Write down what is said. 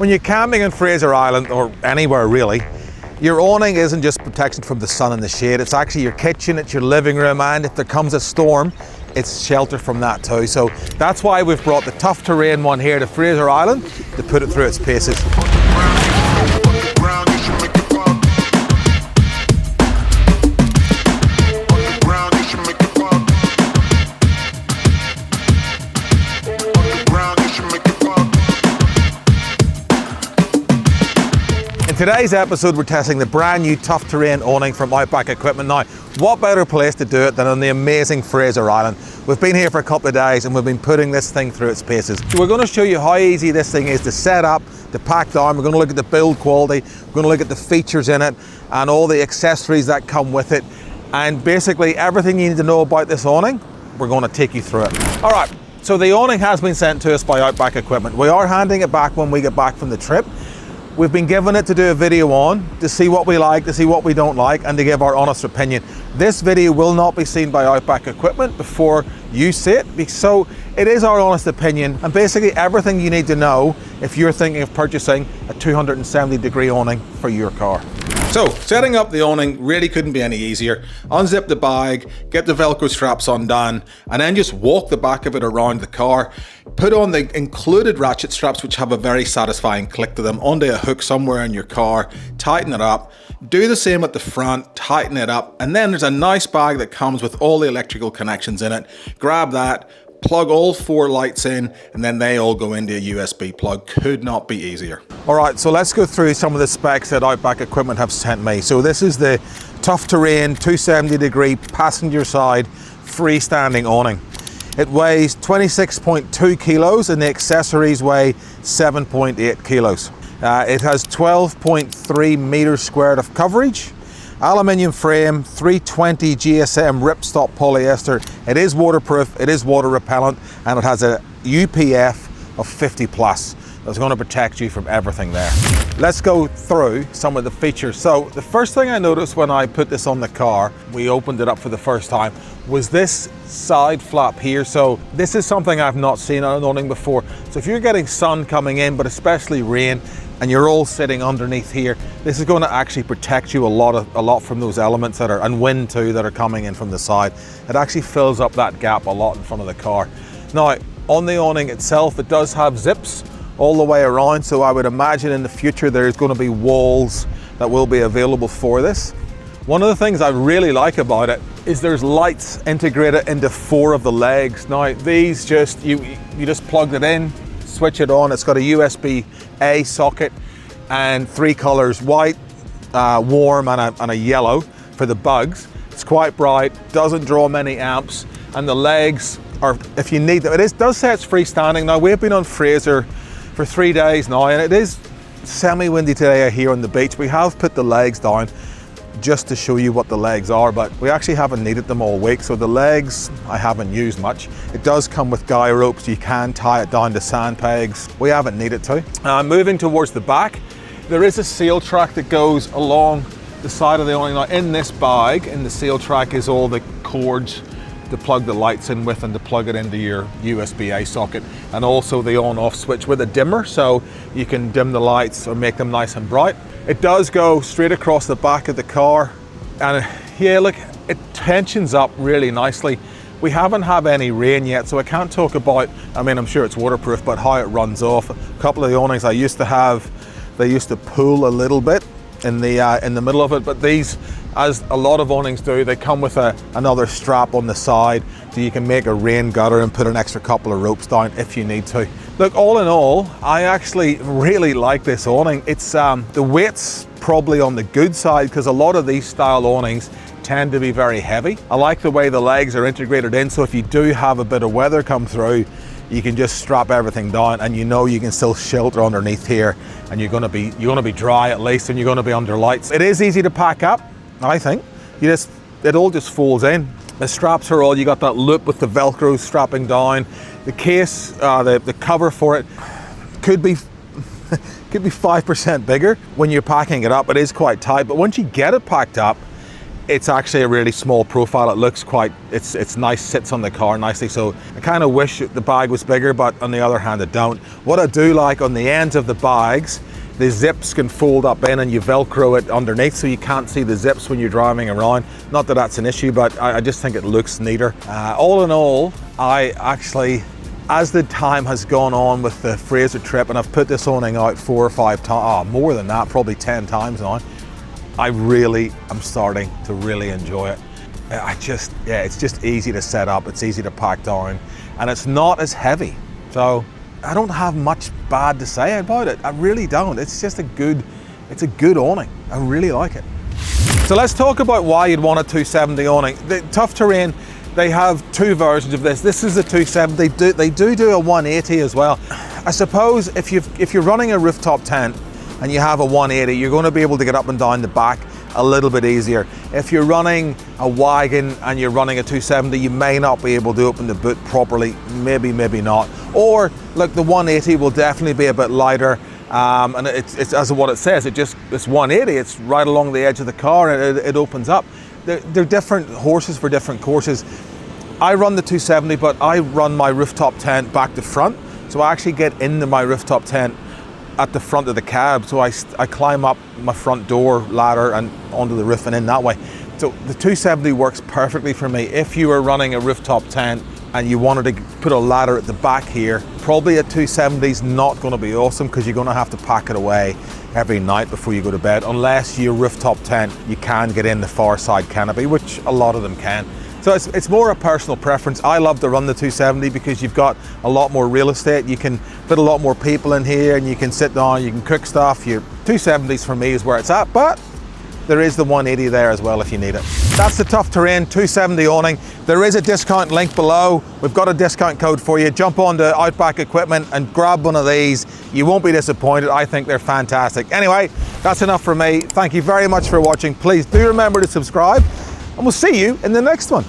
When you're camping in Fraser Island, or anywhere really, your awning isn't just protection from the sun and the shade, it's actually your kitchen, it's your living room, and if there comes a storm, it's shelter from that too. So that's why we've brought the tough terrain one here to Fraser Island to put it through its paces. In today's episode, we're testing the brand new tough terrain awning from Outback Equipment. Now, what better place to do it than on the amazing Fraser Island? We've been here for a couple of days and we've been putting this thing through its paces. So we're going to show you how easy this thing is to set up, to pack down. We're going to look at the build quality, we're going to look at the features in it and all the accessories that come with it. And basically everything you need to know about this awning, we're going to take you through it. All right, so the awning has been sent to us by Outback Equipment. We are handing it back when we get back from the trip. We've been given it to do a video on, to see what we like, to see what we don't like, and to give our honest opinion. This video will not be seen by Outback Equipment before you see it, so it is our honest opinion, and basically everything you need to know if you're thinking of purchasing a 270-degree awning for your car. So, setting up the awning really couldn't be any easier. Unzip the bag, get the Velcro straps undone, and then just walk the back of it around the car. Put on the included ratchet straps, which have a very satisfying click to them, onto a hook somewhere in your car, tighten it up. Do the same at the front, tighten it up, and then there's a nice bag that comes with all the electrical connections in it. Grab that, plug all 4 lights in, and then they all go into a USB plug. Could not be easier. All right, so let's go through some of the specs that Outback Equipment have sent me. So this is the tough terrain 270-degree passenger side freestanding awning. It weighs 26.2 kilos and the accessories weigh 7.8 kilos. It has 12.3 meters squared of coverage. Aluminium frame, 320 GSM ripstop polyester. It is waterproof, it is water repellent, and it has a UPF of 50 plus. That's going to protect you from everything there. Let's go through some of the features. So the first thing I noticed when I put this on the car, we opened it up for the first time, was this side flap here. So this is something I've not seen on an awning before. So if you're getting sun coming in, but especially rain, and you're all sitting underneath here, this is going to actually protect you a lot from those elements that are, and wind too, that are coming in from the side. It actually fills up that gap a lot in front of the car. Now, on the awning itself, it does have zips all the way around, so I would imagine in the future there's going to be walls that will be available for this. One of the things I really like about it is there's lights integrated into 4 of the legs. Now, these just, you just plugged it in, switch it on. It's got a USB-A socket and 3 colors, white, warm, and a yellow for the bugs. It's quite bright, doesn't draw many amps, and the legs are, if you need them, does say it's freestanding. Now, we've been on Fraser for 3 days now, and it is semi-windy today here on the beach. We have put the legs down just to show you what the legs are, but we actually haven't needed them all week, so the legs I haven't used much. It does come with guy ropes, you can tie it down to sand pegs. We haven't needed to. Moving towards the back, there is a seal track that goes along the side of the awning. Now in this bag, in the seal track, is all the cords to plug the lights in with and to plug it into your USB-A socket, and also the on-off switch with a dimmer, so you can dim the lights or make them nice and bright. It does go straight across the back of the car, and yeah, look, it tensions up really nicely. We haven't had any rain yet, so I can't talk about, I mean, I'm sure it's waterproof, but how it runs off. A couple of the awnings I used to have, they used to pull a little bit in the middle of it, but these, as a lot of awnings do, they come with another strap on the side, so you can make a rain gutter and put an extra couple of ropes down if you need to. Look, all in all, I actually really like this awning. It's the weight's probably on the good side, because a lot of these style awnings tend to be very heavy. I like the way the legs are integrated in, so if you do have a bit of weather come through, you can just strap everything down, and you know you can still shelter underneath here, and you're gonna be dry at least, and you're gonna be under lights. It is easy to pack up, I think. It all just folds in. The straps are all, you got that loop with the Velcro strapping down. The case, the cover for it could be 5% bigger when you're packing it up. It is quite tight, but once you get it packed up, it's actually a really small profile. It looks quite, it's nice, sits on the car nicely. So I kind of wish the bag was bigger, but on the other hand, I don't. What I do like on the ends of the bags, the zips can fold up in and you Velcro it underneath so you can't see the zips when you're driving around. Not that that's an issue, but I just think it looks neater. All in all, I actually, as the time has gone on with the Fraser trip, and I've put this awning out 4 or 5 times, more than that, probably 10 times now, I really am starting to really enjoy it. It's just easy to set up, it's easy to pack down, and it's not as heavy. So I don't have much bad to say about it. I really don't. It's just a good awning. I really like it. So let's talk about why you'd want a 270 awning. The Tough Terrain, they have 2 versions of this. This is a 270. They do a 180 as well. I suppose if you're running a rooftop tent and you have a 180, you're going to be able to get up and down the back a little bit easier. If you're running a wagon and you're running a 270, you may not be able to open the boot properly, maybe not. Or look, the 180 will definitely be a bit lighter, and it's as what it says, it's 180, it's right along the edge of the car, and it opens up. They're different horses for different courses. I run the 270, but I run my rooftop tent back to front, so I actually get into my rooftop tent at the front of the cab, so I climb up my front door ladder and onto the roof and in that way. So the 270 works perfectly for me. If you were running a rooftop tent and you wanted to put a ladder at the back here, probably a 270 is not going to be awesome because you're going to have to pack it away every night before you go to bed, unless your rooftop tent, you can get in the far side canopy, which a lot of them can. So it's more a personal preference. I love to run the 270 because you've got a lot more real estate. You can put a lot more people in here and you can sit down, you can cook stuff. Your 270s for me is where it's at, but there is the 180 there as well if you need it. That's the Tough Terrain 270 awning. There is a discount link below. We've got a discount code for you. Jump onto Outback Equipment and grab one of these. You won't be disappointed. I think they're fantastic. Anyway, that's enough for me. Thank you very much for watching. Please do remember to subscribe, and we'll see you in the next one.